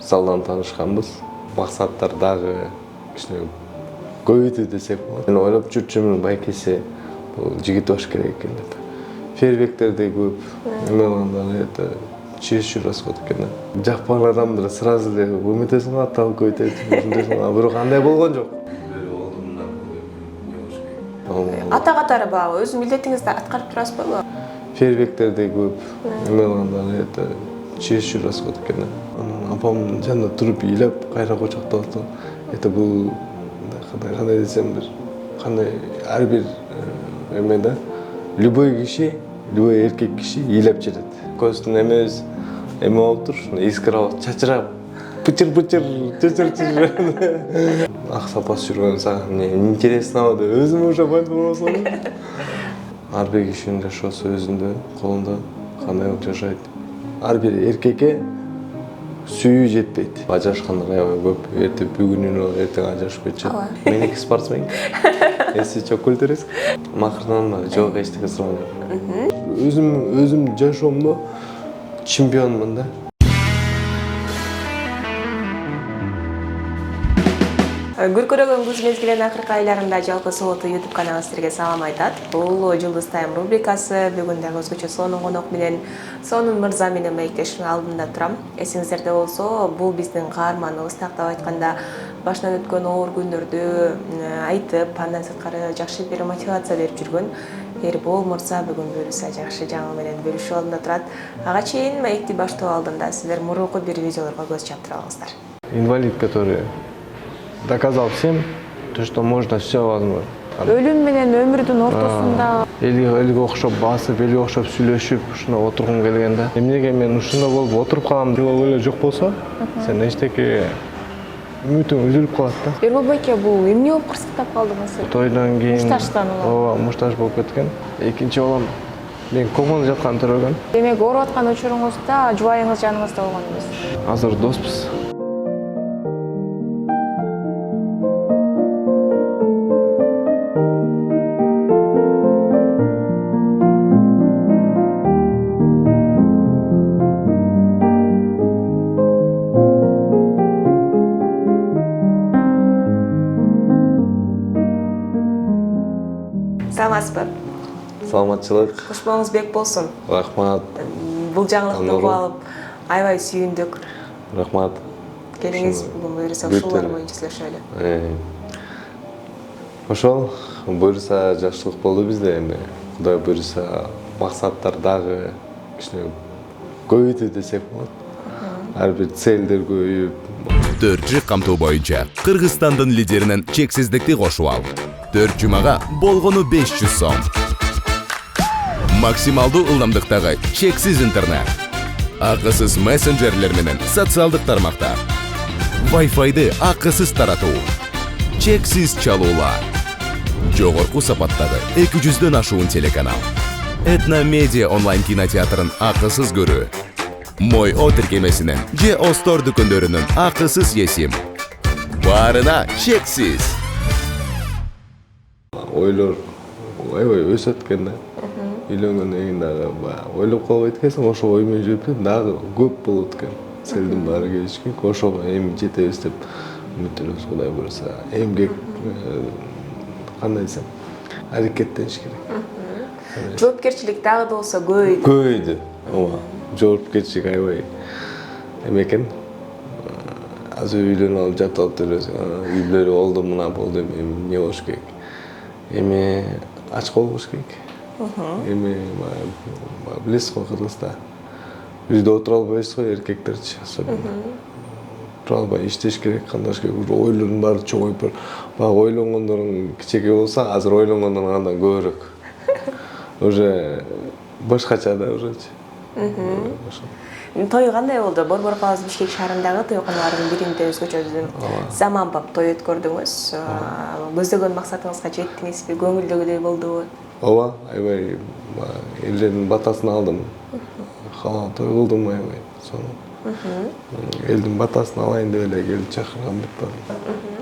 залдан таанышканбыз. Максаттар дагы кичине көбөйтүү десек болот. Мен ойлоп жүрчүмүн байкесе бул жигит баш керек экен деп. Фейерверктерде көп, эмелганда это честь расход экен. Жакпан адамдар сразу эле өмөтөсүң аталып көйтөт. Бирок андай болгон жок. Ата катары багы өз милдетиңизди аткарып турасызбы? Фейерверктерде көп, эмелганда это честь расход экен. Апам жанында туруп ыйлап, кайра кочоктоп атты. Это бул кандай десем бир, кандай ар бир эмеде любой киши, любой эркек киши ыйлап жүрөт. Көздүн эмебиз эме болуп тур, искирап, чачырап, пычыр-пычыр, чычыр-чычыр. Ак сапасы жүргөн сага эмне интересно деп өзүм уже байкабасам. Ар бир кишинин жашоосу өзүндө, колунда кандай болуп жашайт. Ар бир эркекке сүйүү жетпейт. Ажырашкандар аябай көп. Эртең бүгүнүнө эртең ажырашып кетчү. Меники спортсмен. Эси чок өлтүрөсүң. Макырдан жок эчтеке сурабайм. Өзүм жашоомдо чемпионмун да. Көркөрөгөн күз мезгилинин акыркы айларында жалпы Сооты YouTube каналы силерге салам айтат. Бул Жылдыз Тайм рубрикасы. Бүгүн дагы өзгөчө сонун конок менен, сонун мырза менен маектештин алдында турам. Эсиңиздерде болсо, бул биздин каарманыбыз, тактап айтканда, башынан өткөн оор күндөрдү айтып, андан сырткары жакшы бир мотивация берип жүргөн Эрбол мырза бүгүн буюрса жакшы жаңы менен бөлүшүү алдында турат. Ага чейин маекти баштоо алдында силер мурунку бир видеолорго көз чаптыра алыңыздар. Инвалид, который доказал всем, что можно все возможно. Өлүм менен өмүрдүн ортосунда Элге окшоп басып, элге окшоп сүйлөшүп, ушуна отургум келген да. Эмнеге мен ушунда болуп отуруп калам деп эле жок болсо, сен эчтеке үмүтүң үзүлүп калат да. Эрбол байке, бул эмне болуп кырсыктап калдыңыз? Тойдон кийин мушташтан ооба, мушташ болуп кеткен. Экинчи балам мен комада жаткан төрөгөн. Демек, ооруп аткан учуруңузда жубайыңыз жаныңызда болгон эмес. Азыр доспуз. Саламатсызбы? Саламатчылык. Кош болуңуз бек болсун. Рахмат. Бул жаңылыкты угуп алып, аябай сүйүндүк. Рахмат. Келиңиз бүгүн буюрса ушулар боюнча сүйлөшөлү. Ошол буюрса жакшылык болду бизде, эми Кудай буюрса максаттар дагы кичине көбөйтүү десек болот. Ар бир целдер көбөйүп, 4G камтуу боюнча Кыргызстандын лидеринен чексиздикти кошуп ал. 4 жумага болгону 500 сом. Максималдуу ылдамдыктагы чексиз интернет. Акысыз мессенджерлер менен социалдык тармактар. Wi-Fi'ды акысыз таратуу. Чексиз чалуулар. Жогорку сапаттагы 200дөн ашуун телеканал. Этно Медиа онлайн кинотеатрын акысыз көрүү. Мой О тиркемесинен же Остор дүкөндөрүнүн акысыз есим. Баарына чексиз. ойлор аябай өсөт экен да. Үйлөнгөндөн кийин дагы ойлоп калбайт экенсиң, ошо ой менен жүрүп дагы көп болот экен. Целдин баары келишкен, ошого эми жетебиз деп үмүттөнөбүз. Кудай буюрса, эмгек кандай десем, аракеттениш керек. Жоопкерчилик дагы да болсо көбөйдү. Көбөйдү. Ооба. Жоопкерчилик аябай эме экен. Азыр үйлөнүп алып жатып жүрөсүң. Үй бүлөлүү болду, мына болду, эмне болуш керек? Эми ачка болбош керек. Эми билесиз го Кыргызда. Үйдө отура албайсыз го, эркектерчи особенно. Отура албай иштеш керек, кандаш керек. Ойлордун баары чоңоюп бар. Баягы ойлонгондорун кичине болсо, азыр ойлонгондорун андан көбүрөөк. Уже башкача да уже. Той кандай болду? Борбор каласы Бишкек шаарындагы тойканалардын биринде өзгөчө заманбап той өткөрдүңүз. Көздөгөн максатыңызга жеттиңизби? Көңүлдөгүдөй болдубу? Ооба, аябай элдин батасын алдым. Халал той кылдым аябай. Сону элдин батасын алайын деп эле келип чакырган деп бардым.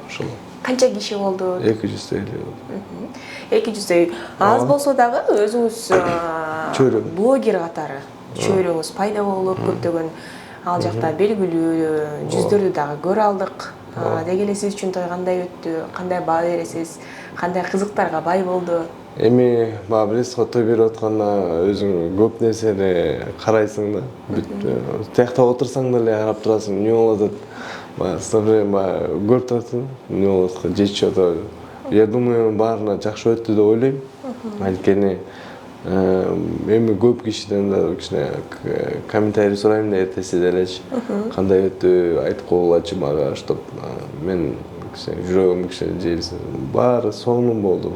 Ошол. Канча киши болду? 200 болду. 200 аз болсо дагы өзүңүз блогер катары чөйрөңүз пайда болуп, көптөгөн Ал жакта белгилүү жүздөрдү дагы көрө алдык. Деги эле сиз үчүн той кандай өттү? Кандай баа бересиз? Кандай кызыктарга бай болду? Эми баягы билесиз го, той берип атканда өзүң көп нерсени карайсың да. Тиякта отурсаң деле карап турасың, эмне болуп атат. Баягы көрүп турасың, эмне болуп аткан, жетишип атабы. Я думаю, баарына жакшы өттү деп ойлойм. Анткени эми көп кишиден да кичине комментарий сурайм да эртеси делечи. Кандай өттү, айтып койгулачы мага, чтоб мен кичине жүрөгүм кичине жээрсин. Баары сонун болду.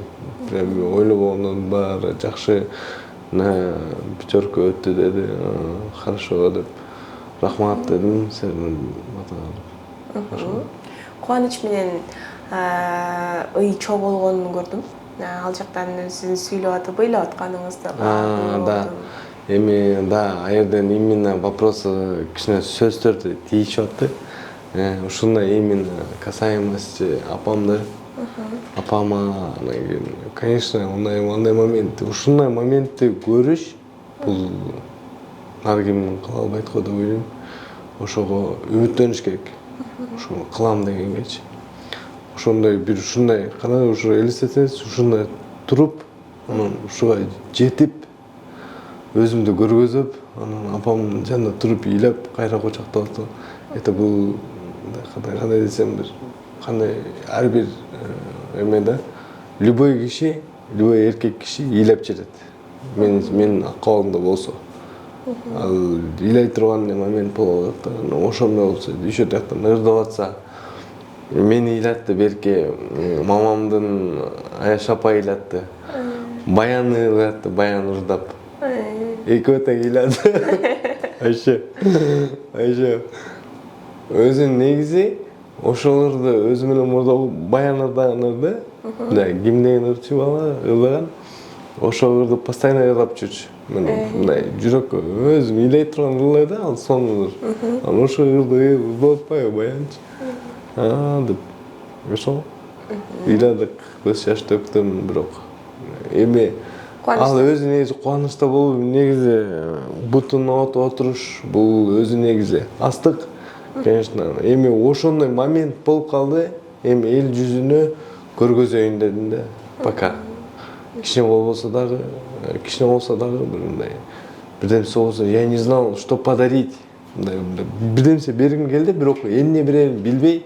Прям ойлогондон баары жакшы, пятерка өттү деди. Хорошо деп. Рахмат дедим, сенин атыңа. Кубаныч менен ый чоо болгонун көрдүм. Ал жактан сиздин сүйлөп атып, ыйлап атканыңызды. Да. Эми да, аерден именно вопросы кичине сөздөрдү тийишип атты. Ушундай именно касаемости апамды. Апама, конечно, андай момент, ушундай моментти көрүш, бул ар ким кыла албайт го деп ойлойм. Ошого үмүттөнүш керек. Ошону кылам дегенгечи. Ошондой бир ушундай, кана ушу элестетсеңиз, ушундай туруп, анан ушуга жетип, өзүмдү көргөзүп, анан апамдын жанында туруп ыйлап, кайра кучактап атып. Это бул кандай десем бир, кандай ар бир эмеде любой киши, любой эркек киши ыйлап жүрөт. Менин акыбалымда болсо. Ал ыйлай турган момент болуп атат да. Ошондой болсо, еще жактан ырдап атса, мени ыйлатты, берки мамамдын Аяш апа ыйлатты. Баян ыйлатты, баян ырдап. Экөө тең ыйлады. Айше. Өзүн негизи ошолорду өзү менен мурда баян ырдаганырды. Мындай кимдеген ырчы бала ырдаган. Ошолорду постоянно ырдап жүрчү. Мындай жүрөккө өзүм ыйлай турган ырдай да, ал сонун. Анан ошо ырды болуп атпайбы баянчы. Деп. Ошо. Ыйладык, көз жаш төктүм, бирок эми ал өзү негизи кубанычта болуп, негизи бутун отуруш, бул өзү негизи астык. Конечно, эми ошондой момент болуп калды. Эми эл жүзүнө көргөзөйүн дедим да. Пока. Кичине болсо дагы мындай бирдемсе болсо, я не знал, что подарить. Бирдемсе бергим келди, бирок эмне берерин билбей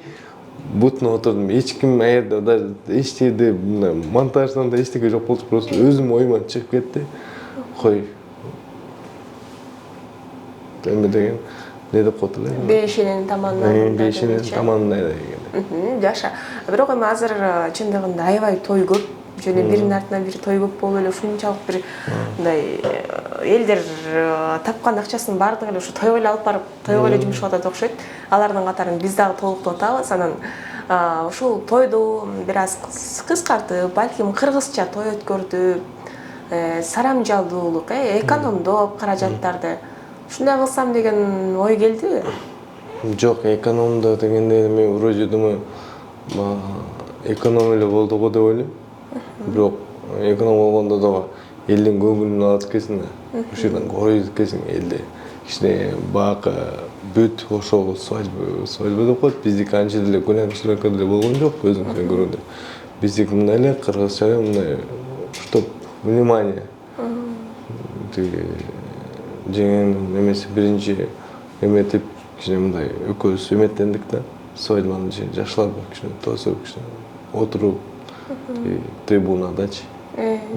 бутун отурдум. Эч ким аерде даже эч жерде монтаждан да эчтеке жок болчу, просто өзүм оюман чыгып кетти. Кой. Эме деген не деп коет эле? Бешенин таманынан. Бешенин таманынан деген. Жаша. Бирок эми азыр чындыгында аябай той көп. Жөн биринин артынан бир той көп болуп эле ушунчалык бир мындай элдер тапкан акчасынын баардыгы эле ушу тойго эле алып барып, тойго эле жумшап атат окшойт. Алардын катарын биз дагы толуктап атабыз. Анан ушул тойду бир аз кыскартып, балким кыргызча той өткөрдүп, сарамжалдуулук, экономдоп каражаттарды ушундай кылсам деген ой келдиби? Жок, экономдо дегенде мен вроде думаю, эконом эле болду го деп ойлойм. Бирок эконом болгондо дагы элдин көңүлүн алат экенсиң, ушудан коюп экенсиң элди. Кичине бакы бүт ошол свадьба деп коет. Биздики анча деле көлөм деле болгон жок, өзүңүздөр көргөндөй. Биздики мындай эле кыргызча мындай, чтоб внимание. Тиги жеңенин эмеси биринчи эметип, кичине мындай экөөбүз эметтендик да. Свадьбаны жакшылап кичине тосуп, кичине отуруп трибунадачы.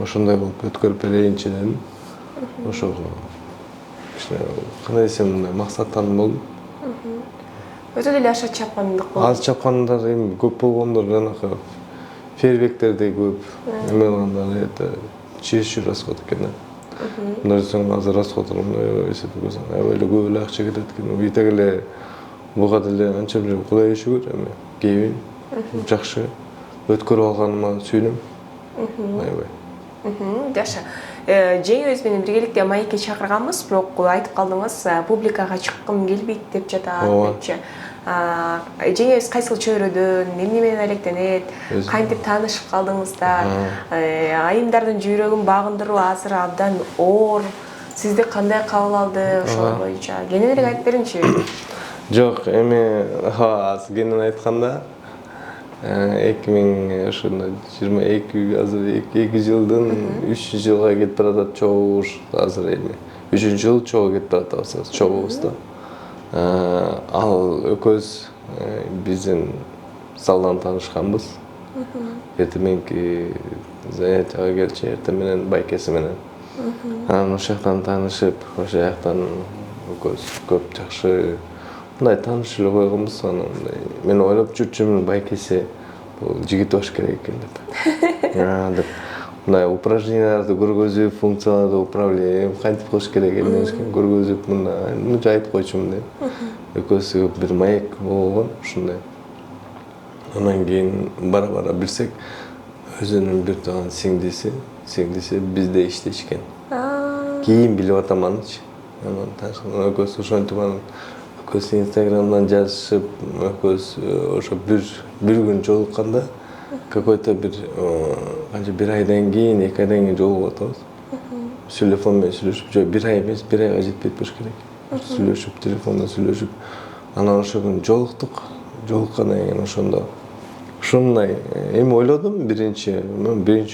Ошондой болуп өткөрүп берейинчи дедим. Ошого кичине кандай десем мындай максаттарым болду. Өтө деле аша чапкандык болду. Аз чапкандар эми көп болгондор жанакы фейерверктерди көп эме кылгандар, это чересчур расход экен да. Мындай десең азыр расходун эсептеп көрсөң, аябай эле көп эле акча кетет экен. Битек эле буга деле анча бир Кудайга шүгүр, эми кийин жакшы өткөрүп алганыма сүйүнөм. Аябай. Жаша. Жеңибиз менен биргеликте маекке чакырганбыз, бирок айтып калдыңыз, публикага чыккым келбейт деп жатат депчи. Жеңибиз кайсыл чөйрөдөн, эмне менен алектенет, кантип таанышып калдыңыздар? Айымдардын жүрөгүн багындыруу азыр абдан оор. Сизди кандай кабыл алды ошол боюнча кененирээк айтып бериңчи. Жок, эми азыр кенен айтканда 2022 азыр 2 жылдын 3 жылга кетип баратат чогууш азыр эми 3 жыл чогуу кетип баратабыз чогуубуз да. Ал экөөбүз биздин залдан таанышканбыз. Эртеменки занятияга келчү эртең менен байкеси менен. Анан ошол жактан таанышып, ошол жактан экөөбүз көп жакшы мындай тааныш эле койгонбуз. Анан мен ойлоп жүрчүмүн байкеси бул жигит болуш керек экен деп. Деп мындай упражненияларды көргөзүп, функцияларды управление кантип кылыш керек эмнешкен көргөзүп мындай айтып койчумун деп. Экөөсү бир маек болгон ушундай. Анан кийин бара билсек, өзүнүн бир тууган сиңдиси бизде иштешкен. Кийин билип атам анычы. Анан экөөбүз ошентип анан экөөбүз Инстаграмдан жазышып, экөөбүз ошо бир күн жолукканда какой-то бир канча бир айдан кийин, 2 айдан кийин жолугуп атабыз. Телефон менен сүйлөшүп, жок бир ай эмес, бир айга жетпей болуш керек. Сүйлөшүп, телефондо сүйлөшүп, анан ошол күнү жолуктук. Жолуккандан кийин ошондо ушундай эми ойлодум биринчи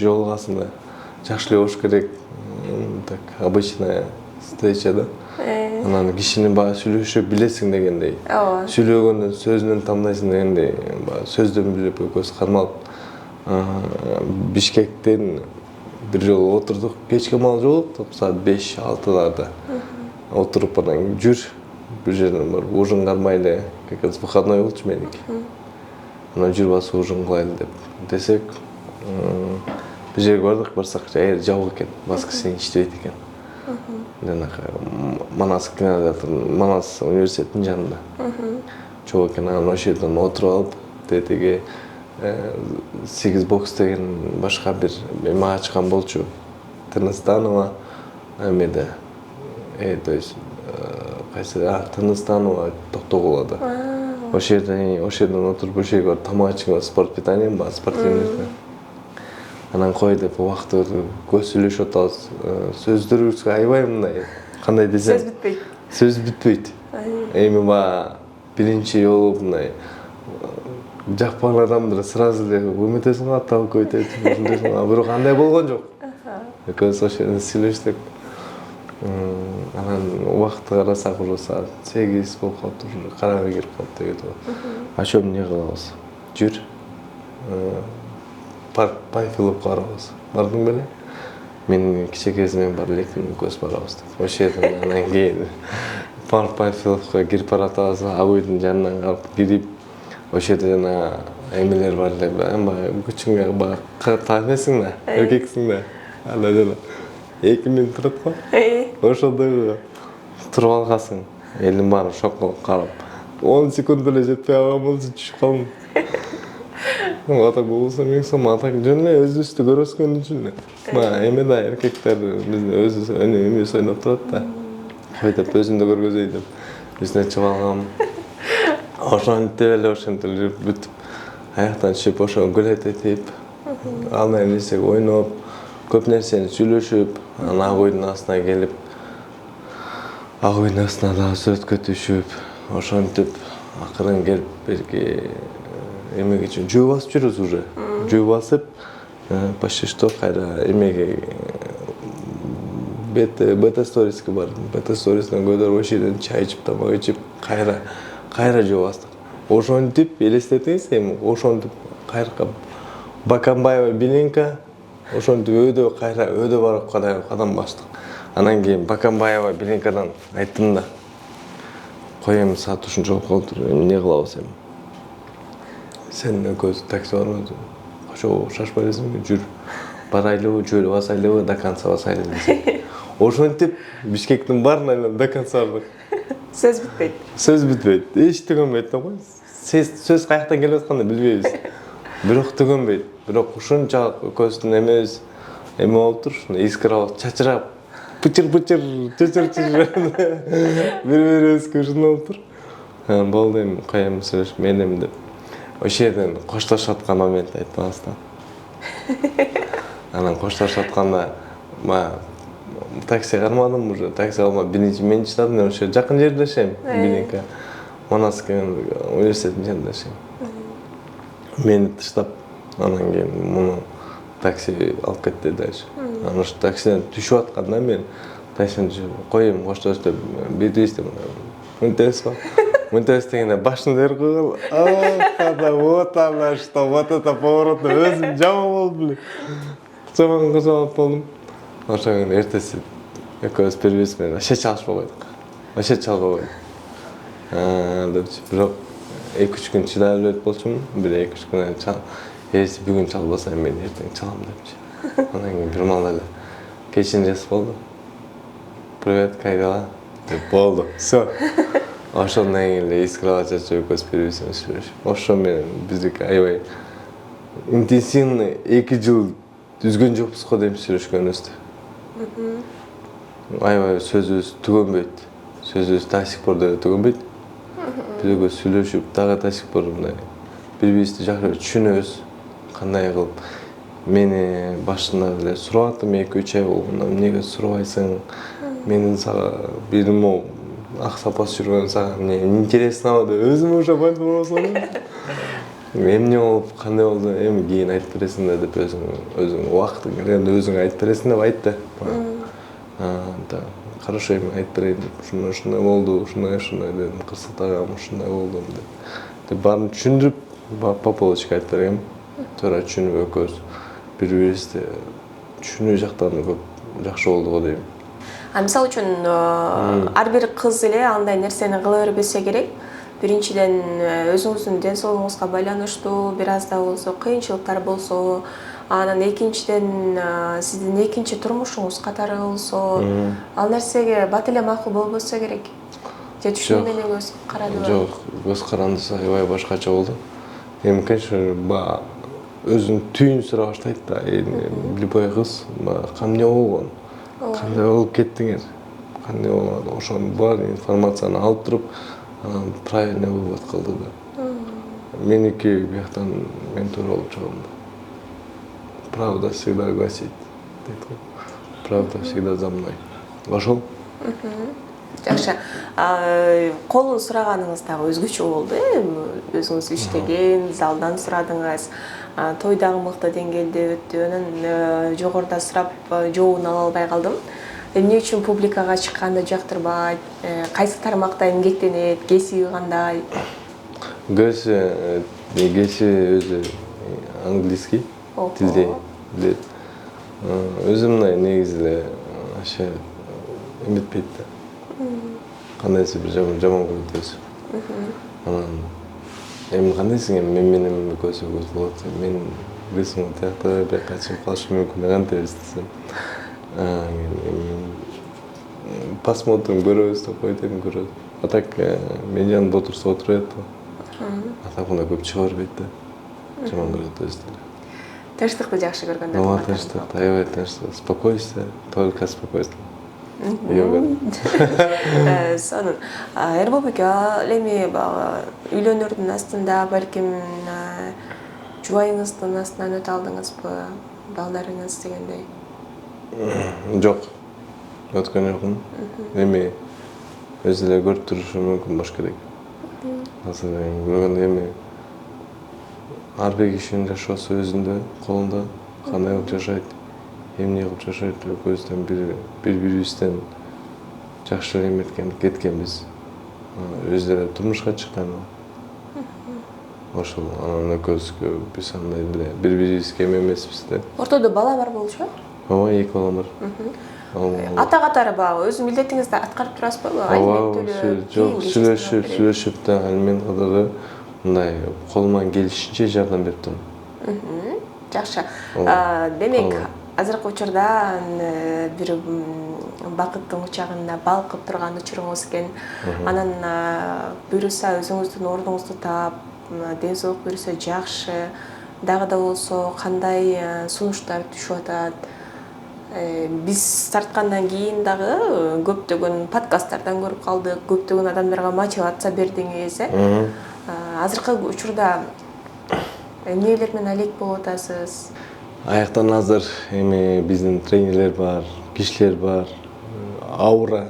жолугасында жакшы эле болуш керек. Так обычная встреча да. Анан кишинин баягы сүйлөшүп билесиң дегендей. Сүйлөгөндөн сөзүнөн тандайсың дегендей, сөздөн билип экөөбүз кармалып Бишкектен бир жолу отурдук. Кечке маал жолуктук, саат 5-6-ларда. Отуруп анан жүр бир жерден барып ужин кармай эле, как раз выходной болчу меники. Анан жүр басып ужин кылайлы деп десек, бир жерге барсак жер жабык экен, воскресенье иштебейт экен. Манас кинотеатр, Манас университетинин жанында. Чогуу экен, анан ошол жерден отуруп алып, тетиги 8 бокс деген башка бир эме ачкан болчу. Тыныстанова эмеде. То есть кайсы Тыныстанова Токтогулада. Ошол жерден отуруп ошол жерге тамак ичип спорт питанием бар, спортивный. Анан кой деп убакыт көз сүйлөшүп атабыз. Сөздөрүбүзгө аябай мындай кандай десем сөз бүтпөйт. Эми баягы биринчи жолу мындай жакпан адамдар сразу эле өмөтөсүң аталып көйтөт. Бирок андай болгон жок. Экөөбүз ошол жерде сүйлөштүк. Анан убакытты карасак уже саат 8 болуп калыптыр, уже караңгы кирип калыптыр деп. Ачып эмне кылабыз? Жүр. Парк Панфиловко барабыз. Бардың беле? Мен кичи кезимен бар элекпин, экөөбүз барабыз деп. Ошол жерден анан кийин Парк Панфиловко кирип баратабыз, Абойдун жанынан калып кирип, ошол жерде жана эмелер бар эле, баягы күчүңгө баягы таанесиң да, эркексиң да. Анда жана 2 минут турат го. Ошондой туруп алгасың. Элдин баары шок болуп карап. 10 секунд эле жетпей калган болчу, түшүп калдым. Атак болсо мен сом атак жөн эле өзүбүздү көрөскөн үчүн эле. Баягы эме да эркектер бизде өзү эмес ойноп турат да. Кой деп өзүмдү көргөзөй деп үстүнө чыгып алгам. Ошентип эле бүтүп, аяктан түшүп, ошо гүлөт этип, алма нерсеге ойноп, көп нерсени сүйлөшүп, анан Агойдун астына келип, Агойдун астына дагы сөткө түшүп, ошентип акырын келип берки эмеге чейин жөө басып жүрөбүз уже. Жөө басып, почти что кайра эмеге бета сториске бардым. Бета сторисинен көтөрүп ошол жерден чай ичип, тамак ичип, кайра жөө бастык. Ошентип элестетиңиз эми, ошентип кайра Баканбаева Белинка, ошентип өйдө барып кадам бастык. Анан кийин Баканбаева Белинкадан айттым да, кой эми саат ушунча болуп калыптыр, эмне кылабыз эми? Сен экөөбүз такси барбы? Ошо шашпай элесиңби? Жүр. Барайлыбы, жөө басайлыбы, до конца басайлы десек. Ошентип Бишкектин баарын айланып до конца бардык. Сөз бүтпөйт. Сөз бүтпөйт. Эч түгөнбөйт да кой. Сөз каяктан келип атканын билбейбиз. Бирок түгөнбөйт. Бирок ушунчалык экөөбүздүн эмебиз эме болуптур, искралык чачырап, пычыр-пычыр, бири-бирибизге ушундай болуптур. Болду эми, кой эми сүйлөшүп, мен эми деп. Ошол жерден коштошуп аткан момент айтпабыз да. Анан коштошуп атканда такси кармадым уже, такси калмады. Биринчи мен чыдадым, мен ошо жакын жерде жашайм, Билинка. Манасский университетинин жанында жашайм. Мени таштап, анан кийин муну такси алып кетти дальше. Анан ошо таксиден түшүп атканда мен таксиден коем, коштош деп бирдейбиз деп мынтебиз го. Мынтебиз дегенде башын бери койгул. Вот она что, вот это поворот. Өзүм жаман болду беле. Жаман кызыгып болдум. Ошондон эртеси экөөбүз бири-бирибиз менен вообще чалышпай койдук. Вообще чалбай койдук. Депчи, бирок 2-3 күн чыдай элек болчумун. Бир 2-3 күнөн если бүгүн чалбасам мен эртең чалам депчи. Анан кийин бир маал эле кечин жазып болду. Привет, как дела? Деп болду. Всё. Ошондон кийин эле искрала чачып экөөбүз бири-бирибиз менен сүйлөшүп. Ошо менен биздики аябай интенсивный 2 жыл түзгөн жокпуз го деп сүйлөшкөнүбүздү. Аябай сөзүбүз түгөнбөйт. Сөзүбүз до сих пор деле түгөнбөйт. Биз экөөбүз сүйлөшүп, дагы до сих пор мындай бири-бирибизди жакшы түшүнөбүз. Кандай кылып мени башында эле сурап аттым 2-3 ай болгондо эмнеге сурабайсың? Менин сага бирим ак сапас жүргөн сага эмне интересно деп өзүм уже байлап болсом. Эмне болуп, кандай болду, эми кийин айтып бересиң да деп өзүң убактың келгенде өзүң айтып бересиң деп айтты. Да, хорошо, эми айтып берейин деп, ушундай болду, ушундай дедим, кырсыктагам ушундай болду деп баарын түшүндүрүп, по полочке айтып бергем. Туура түшүнүп экөөбүз бири-бирибизди түшүнүү жактан көп жакшы болду го дейм. Мисалы үчүн ар бир кыз эле андай нерсени кыла бербесе керек. Биринчиден өзүңүздүн ден соолугуңузга байланыштуу бир аз да болсо кыйынчылыктар болсо, анан экинчиден сиздин экинчи турмушуңуз катары болсо, ал нерсеге бат эле макул болбосо керек. Же түшүнүү менен көз карадыбы? Жок, көз карандысы аябай башкача болду. Эми конечно, өзүнүн түйүн сурап баштайт да, любой кыз, эмне болгон? Кандай болуп кеттиңер? Кандай болду? Ошонун бар информацияны алып туруп, анан правильный вывод кылды да. Меники бияктан мен туура болуп чыгам. Правда всегда гласит. Правда всегда за мной. Ошол? Жакшы. Колун сураганыңыз дагы өзгөчө болду. Өзүңүз иштеген, залдан сурадыңыз. Тойдагы мыкты деңгээлде өттү. Анан жогоруда сурап жообун ала албай калдым. Эмне үчүн публикага чыкканды жактырбайт? Кайсы тармакта эмгектенет? Кесиби кандай? Кесиби өзү английский тилде билет. Өзү мындай негизи эле вообще эметпейт да. Кандайсы бир жаман көрөт өзү. Анан эми кандайсың, эми мен менен көз болот. Мен рисунок тиякта бияка чыгып калышым мүмкүн, кантип десем. Посмотрим, көрөбүз деп койт, эми көрөбүз. А так мен жанымда отурса отура берет. А так мындай көп чыга бербейт да. Жаман көрөт өзү деле. Тынчтыкты жакшы көргөндө. Ооба, тынчтык, аябай тынчтык. Спокойствие, только спокойствие. Сонун. Эрбобек, ал эми үйлөнөрдүн астында балким жубайыңыздын астынан өтө алдыңызбы? Балдарыңыз дегендей. Жок. Өткөн жокмун. Эми өзү эле көрүп турушу мүмкүн болуш керек. Азыр көргөндө эми ар бир кишинин жашоосу өзүндө, колунда, кандай кылып жашайт, эмне кылып жашайт, экөөбүздөн бири-бирибизден жакшы эметкен, кеткенбиз. Өздөрү турмушка чыккан. Ошол анан экөөбүзгө биз андай эле бири-бирибизге эме эмеспиз да. Ортодо бала бар болчу? Ооба, 2 балам бар. Ата катары багы өз милдетиңизди аткарып турасызбы? Ооба, жок, сүйлөшүп да мен катары мындай колуман келишинче жардам берип турам. Жакшы. Демек, азыркы учурда бир бакыттын учагында балкып турган учуруңуз экен. Анан буюрса өзүңүздүн ордуңузду таап, ден соолук буюрса жакшы, дагы да болсо кандай сунуштар түшүп атат? Биз тарткандан кийин дагы көптөгөн подкасттардан көрүп калдык, көптөгөн адамдарга мотивация бердиңиз, Азыркы учурда эмнелер менен алек болуп атасыз? Аяктан азыр эми биздин тренерлер бар, кишилер бар. Аура.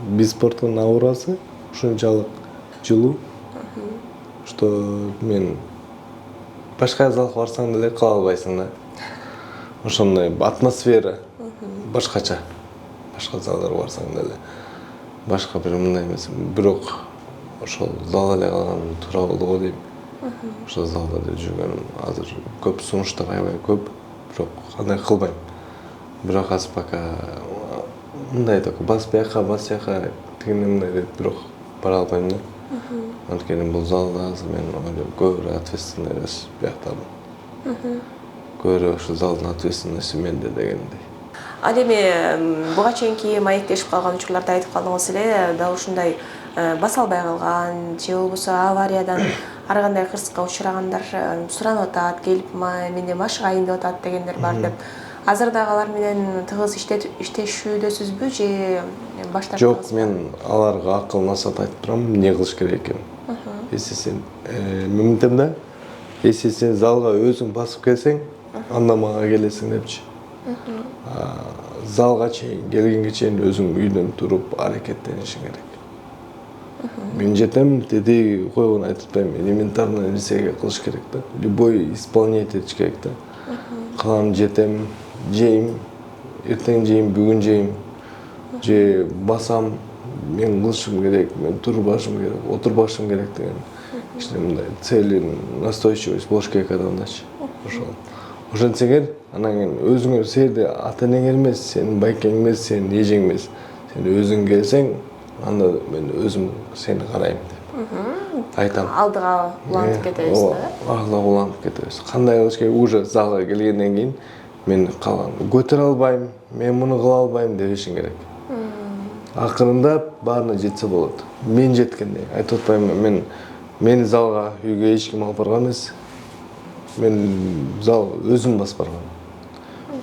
Биспорттун аурасы ушунчалык жылуу, что мен башка залга барсаң деле кала албайсың да. Ошондой атмосфера башкача. Башка залдарга барсаң деле башка бир мындай эмес. Бирок ошол залда эле калган туура болду го дейм. Ошол залда деле жүргөнүм. Азыр көп сунуштар аябай көп, бирок кандай кылбайм. Бирок азыр пока мындай только бас бияка тигине мындай деп бирок бара албайм да. Анткени бул залда азыр мен ойлойм көбүрөөк ответственность бияктамын. Көбүрөөк ошо залдын ответственности менде дегендей. Ал эми буга чейинки маектешип калган учурларда айтып калдыңыз эле, дал ушундай баса албай калган же болбосо авариядан ар кандай кырсыкка учурагандар суранып атат, келип менде машык айын деп атат дегендер бар деп. Азыр дагы алар менен тыгыз иштешүүдөсүзбү же баш тартып Жок, калдыңызбы? мен аларга акыл насаат айтып турам, эмне кылыш керек экенин. Если сен мынтем да, если сен залга өзүң басып келсең, анда мага келесиң депчи. Залга чейин келгенге чейин өзүң үйдөн туруп аракеттенишиң керек. Мен жетем, деди койгон айтып атпайм, элементарный нерсеге кылыш керек да. Любой исполнять этиш керек да. Калам жетем, жейм, эртең жейм, бүгүн жейм, же басам, мен кылышым керек, мен турбашым керек, отурбашым керек деген кичине мындай целин, настойчивость болуш керек адамдачы. Ошол. Ошентсеңер, анан кийин өзүңөр сээде ата-энеңер эмес, сенин байкең эмес, сенин эжең эмес. Сен өзүң келсең, анда мен өзүм сени карайм деп айтам. Алдыга улантып кетебиз да. Алдыга улантып кетебиз. Кандай кылыш керек? Уже залга келгенден кийин мен калган көтөрө албайм, мен муну кыла албайм дебешиң керек. Акырындап баарына жетсе болот. Мен жеткендей айтып атпаймынбы, мени залга үйгө эч ким алып барган эмес. Мен зал өзүм басып баргам.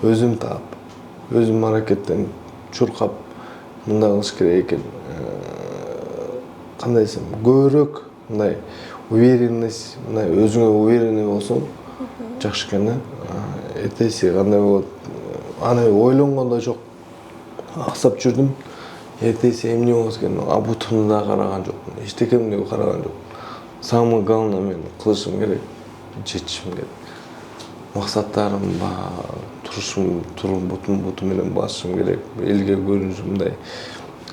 Өзүм таап, өзүм аракеттенип, чуркап, мындай кылыш керек экен. Кандай десем, көбүрөөк мындай уверенность, мындай өзүңө уверенный болсоң, жакшы экен да. Эртеси кандай болот? Аны ойлонгон да жок. Аксап жүрдүм. Эртеси эмне болот экен? Бутуну да караган жокмун. Эчтекемди караган жокмун. Самое главное мен кылышым керек, жетишим керек. Максаттарым бар, буту менен басышым керек. Элге көрүнүшүм мындай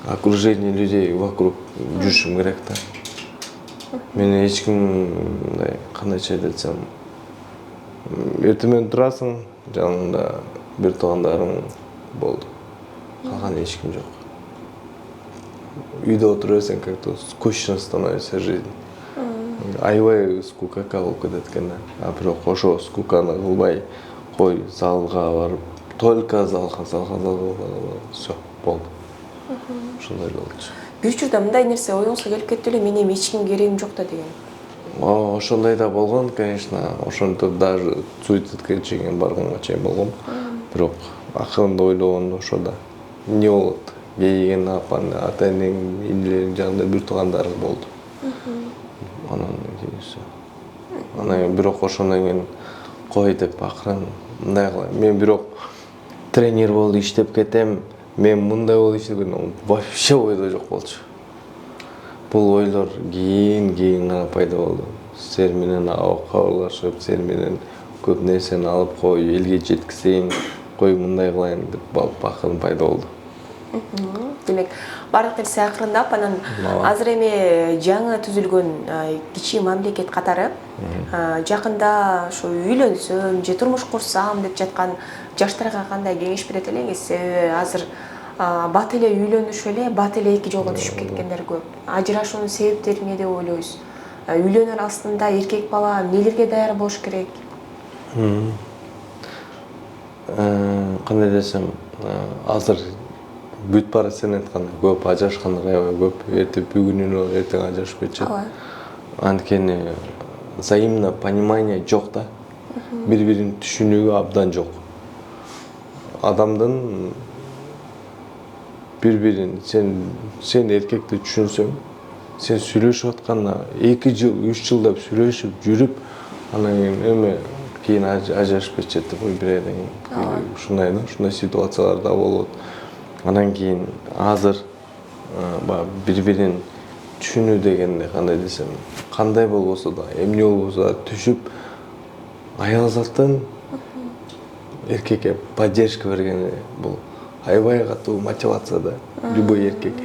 окружение людей вокруг жүрүшүм керек да. Мени эч ким мындай кандайча десем, эртең менен турасың, жаныңда бир туугандарың болду. Калган эч ким жок. Үйдө отура берсең, как-то скучно становится жизнь. Аябай скукака болуп кетет экен да. Бирок ошо скуканы кылбай, кой залга барып, только залга, всё, болду. Ошондой болчу. Бир учурда мындай нерсе оюңузга келип кетти эле, мен эми эч кимге керегим жок да деген. Ошондой да болгон, конечно. Ошентип даже суицидке чейин барганга чейин болгом. Бирок акырында ойлогондо ошо да. Эмне болот? Кейген апаны, ата-энең, инелериң жанында бир туугандарың болду. Анан кийин всё. Анан кийин бирок ошондон кийин кой деп акырын мындай кылайм. Мен бирок тренер болуп иштеп кетем, мен мындай болуп иштеп кетем, вообще ойдо жок болчу. Бул ойлор кийин гана пайда болду. Сер менен кабарлашып, сер менен көп нерсени алып кой, элге жеткизейин, кой мындай кылайын деп акырын пайда болду. Демек, баардык нерсе акырындап, анан азыр эми жаңы түзүлгөн кичи мамлекет катары жакында ошо үйлөнсөм же турмуш курсам деп жаткан жаштарга кандай кеңеш берет элеңиз? Себеби азыр бат эле үйлөнүшүп эле, бат эле эки жолго түшүп кеткендер көп. Ажырашуунун себептери эмне деп ойлойсуз? Үйлөнөр астында эркек бала эмнелерге даяр болуш керек? Кандай десем, азыр бүт бара сен айткандай көп ажырашкандар аябай көп. Эртең бүгүнүнө эртең ажырашып кетишет. Анткени взаимно понимание жок да. Бири-бирин түшүнүүгү абдан жок. Адамдын бири-бирин сен эркекти түшүнсөң, сен сүйлөшүп атканда 2 жыл, 3 жылдап сүйлөшүп жүрүп, анан кийин ажырашып кетишет деп бир айдан кийин. Ушундай ситуациялар да болот. Анан кийин азыр бири-бирин түшүнүү дегенде кандай десем, кандай болбосо да, эмне болбосо да түшүп, аял заттын эркекке поддержка бергени бул аябай катуу мотивация да, любой эркек.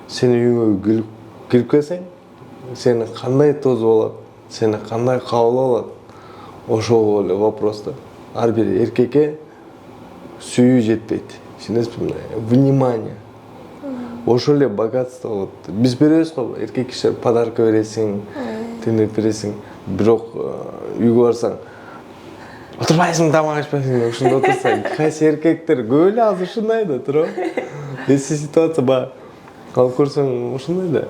Сен үйүңө кирип келсең, сени кандай тосуп алат, сени кандай кабыл алат, ошол эле вопрос да. Ар бир эркекке сүйүү жетпейт. Түшүнөсүзбү? Внимание. Ошол эле богатство болот. Биз беребиз го, эркек кишилер подарка бересиң, тендеп бересиң. Бирок үйгө барсаң, отурбайсың, тамак ичпейсиң, ушунда отурсаң, кайсы эркектер көп эле азыр ушундай да, туурабы? Эси ситуация алып көрсөң ушундай да.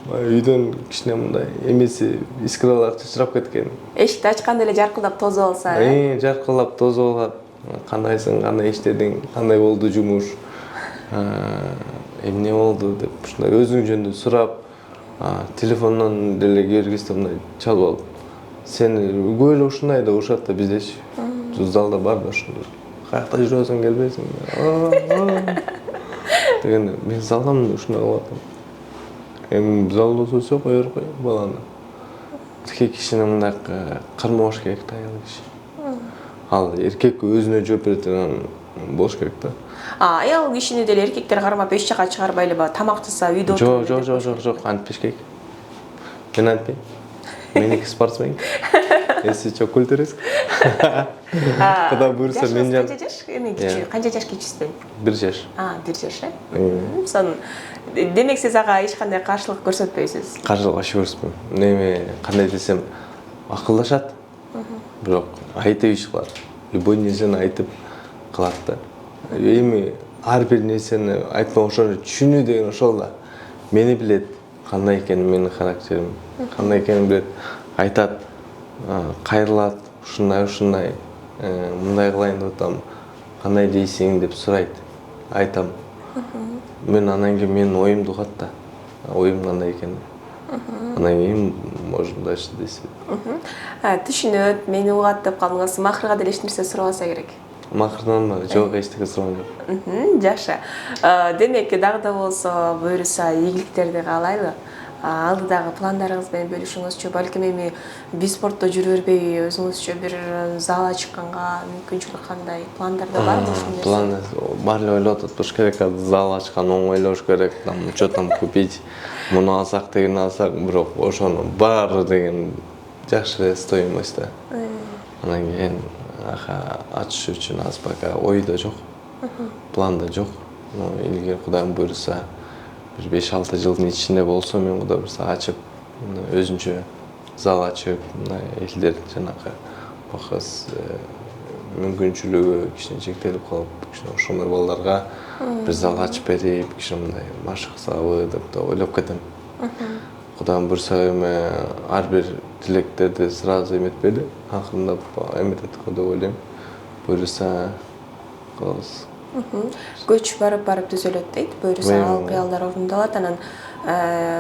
Үйдөн кичине мындай эмеси искралар чычырап кеткен. Эшикти ачканда эле жаркылдап тосуп алса, жаркылдап тосуп алат. Кандайсың, кандай иштедиң, кандай болду жумуш, эмне болду деп ушундай өзүң жөнүндө сурап, телефондон деле кээ мындай чалып алып, сени көп эле ушундай да урушат да биздечи. Залда бар да ушундай. Каякта жүрөсүң, келбейсиң. Дегенде мен залдамын ушундай кылып атам. Эми залда сөзсө кое берип кой баланы. Эркек кишини мындай кармабаш керек да аял киши. Ал эркек өзүнө жооп бере турган болуш керек да. Аял кишини деле эркектер кармап эч жака чыгарбайлы ба? Тамак жаса, үйдө отуруп. Жок, антпеш керек. Мен антпейм. Меники спортсмен. Если что, культурист. Куда буйрса мен жан. Канча жаш? Эми кичүү. Канча жаш кичүүсүн? 1 жаш. 1 жаш, Сонун. Демек сиз ага эч кандай каршылык көрсөтпөйсүз? Каршылык ачы көрсөтпөйм. Эми кандай десем, акылдашат. Бирок айтып иш кылат. Любой нерсени айтып кылат да. Эми ар бир нерсени айтпай ошону түшүнүү деген ошол да. Мени билет, кандай экенин, менин характерим, кандай экенин билет. Айтат, кайрылат, ушундай, мындай кылайын деп атам, кандай дейсиң деп сурайт. Айтам. Мен анан кийин менин оюмду угат да. Оюм кандай экенин. Анан кийин можно дальше дейсиз. Түшүнөт, мени угат деп калдыңыз. Махырга деле эч нерсе сурабаса керек. Махырдан жок, эчтеке сураган жок. Жакшы. Демек дагы да болсо буюрса ийгиликтерди каалайлы. Алдыдагы пландарыңыз менен бөлүшүңүзчү. Балким эми биз спортто жүрө бербей, өзүңүзчө бир зал ачканга мүмкүнчүлүк кандай? Пландарда барбы ушул нерсе? План бар эле ойлоп атпыш керек, зал ачкан оңойлош керек, там что там купить, муну алсак, тигини алсак, бирок ошону баары деген жакшы эле стоимость да. Анан кийин ачыш үчүн азыр пока ойдо жок, планда жок. Эгер Кудайым буйруса, бир 5-6 жылдын ичинде болсо, мен Кудай буйруса ачып, өзүнчө зал ачып, элдер жанагы бакыс мүмкүнчүлүгү кичине чектелип калып, кичине ошондой балдарга бир зал ачып берип, кичине мындай маш кылсабы деп да ойлоп кетем. Кудайым буйруса эми ар бир тилектерди сразу эметпейли, акырындап эметет го деп ойлойм. Буйруса кылабыз. Көч барып түзөлөт дейт. Буюрса ал кыялдар орундалат. Анан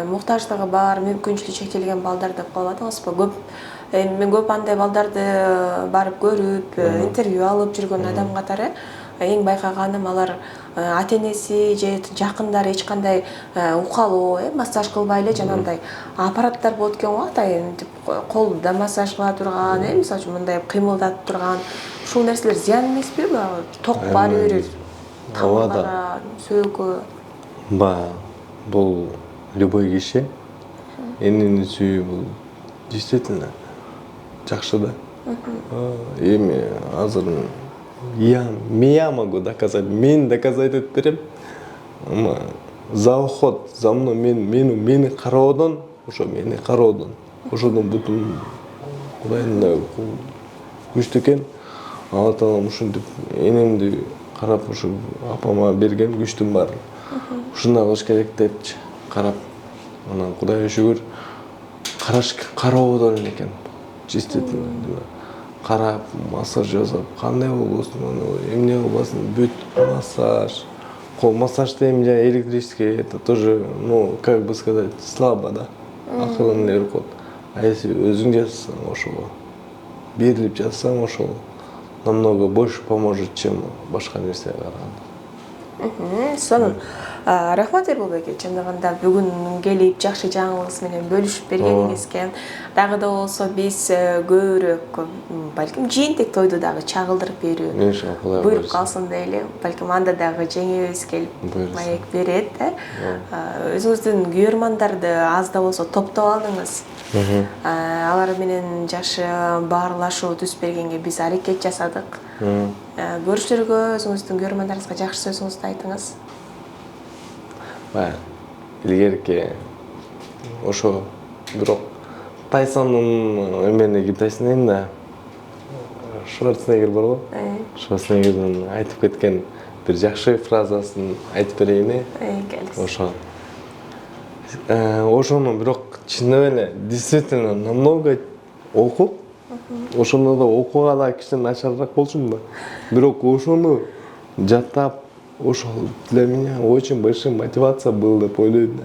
муктаждыгы бар, мүмкүнчүлүгү чектелген балдар деп калып атыңызбы? Көп мен көп андай балдарды барып көрүп, интервью алып жүргөн адам катары эң байкаганым алар ата-энеси же жакындары эч кандай укалоо, массаж кылбай эле жанагындай аппараттар болот экен го, атайын колдо массаж кыла турган, мисалы үчүн мындай кыймылдатып турган. Ушул нерселер зыян эмеспи? Ток баары берер. Тамагына, сөөгө. Бул любой киши энени сүйүү бул действительно жакшы да. Эми азыр я могу доказать, мен доказать этип берем. За уход, за мной мени кароодон, ошодон бутум Кудайдын күчтүү экен. Алла таалам ушинтип энемди карап ушу апама берген күчтүн баары. Ушундай кылыш керек депчи карап, анан Кудайга шүгүр кароодон экен. Действительно, карап, массаж жасап, кандай болбосун, эмне болбасын, бүт массаж. Кол массажда эми электрический, это тоже, как бы сказать, слабо, да. Акылын эле кот. А если өзүң жасасаң ошого, берилип жасасаң ошого намного больше поможет, чем башка нерсеге караганда. Сонун. Рахмат Эрболбек, чындыгында бүгүн келип жакшы жаңылыгыңыз менен бөлүшүп бергениңизге. Дагы да болсо биз көбүрөөк балким жыйынтык тойду дагы чагылдырып берүү. Иншалла. Буйруп калсын дейли. Балким анда дагы жеңебиз келип маек берет, Өзүңүздүн күйөрмандарды аз да болсо топтоп алдыңыз. Алар менен жакшы баарлашуу түзүп бергенге биз аракет жасадык. Көрүүчүлөргө өзүңүздүн күйөрмандарыңызга жакшы сөзүңүздү айтыңыз. Илгерки ошо бирок Тайсондун эмени Тайсон да Шварценеггер бар го. Шварценеггердин айтып кеткен бир жакшы фразасын айтып берейин. Ошо. Ошону бирок чындап эле действительно намного окуп, ошондо да окууга да кичине начарыраак болчумун да. Бирок ошону жаттап, ошол для меня очень большая мотивация был деп ойлойм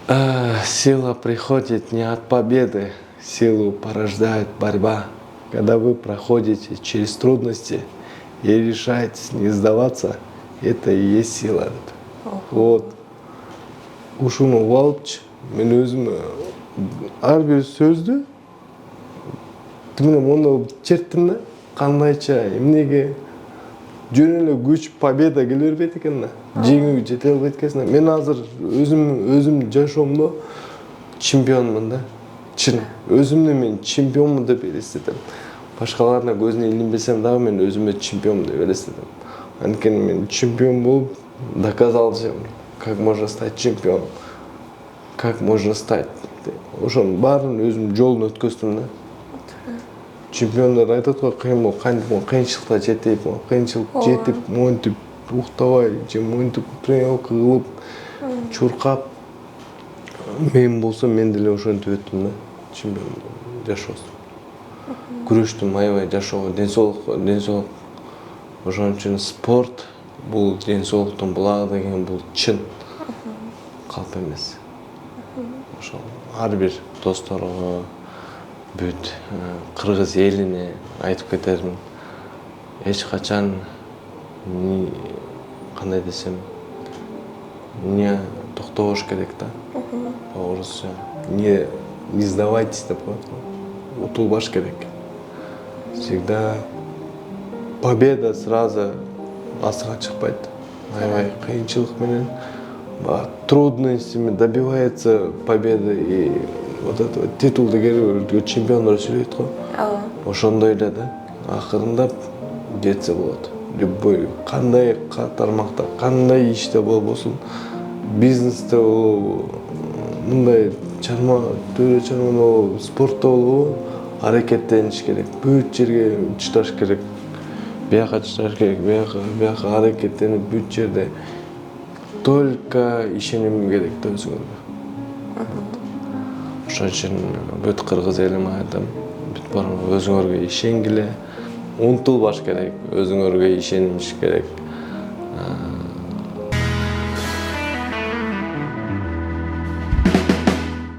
да. Сила приходит не от победы, силу порождает борьба. Когда вы проходите через трудности и решаетесь не сдаваться, это и есть сила. Вот. Ушуну угуп алыпчы, мен өзүм ар бир сөздү тимине мону черттим да, кандайча эмнеге жөн эле күч победа келе бербейт экен да. Жеңүүгө жете албайт экенсиң да. Мен азыр өзүм жашоомдо чемпионмун да. Чын. Өзүмдү мен чемпионмун деп элестетем. Башкалардын көзүнө илинбесем дагы мен өзүмө чемпионмун деп элестетем. Анткени мен чемпион болуп доказал, как можно стать чемпионом. Как можно стать. Ошонун баарын өзүм жолун өткөздүм да. Чемпиондар айтат го, кыйынчылыкта жетип, кыйынчылык жетип, монтип, уктабай, же монтип тренировка кылып, чуркап. Мен болсо мен деле ошентип өттүм да. Чемпион жашоосун. Күрөштүм аябай жашоого, ден соолук. Ошон үчүн спорт бул ден соолуктун булагы деген бул чын. Калп эмес. Ошол ар бир досторго, бүт кыргыз элине айтып кетермин. Эч качан кандай десем, не токтобош керек да. Орусча не сдавайтесь деп коет го. Утулбаш керек. Всегда победа сразу асыга чыкпайт. Аябай кыйынчылык менен трудностями добивается победы, и вот это титул деген чемпиондор сүйлөйт го. Ошондой эле да. Акырындап жетсе болот. Любой кандай тармакта, кандай иште болбосун, бизнесте болобу, мындай төрө чарман болобу, спортто болобу, аракеттениш керек. Бүт жерге чыдаш керек. Бияка чыдаш керек, бияка аракеттенип бүт жерде только ишеним керек да өзүңөргө. Ошон үчүн бүт кыргыз элиме айтам, бүт баарыңар өзүңөргө ишенгиле, умтулбаш керек, өзүңөргө ишениш керек.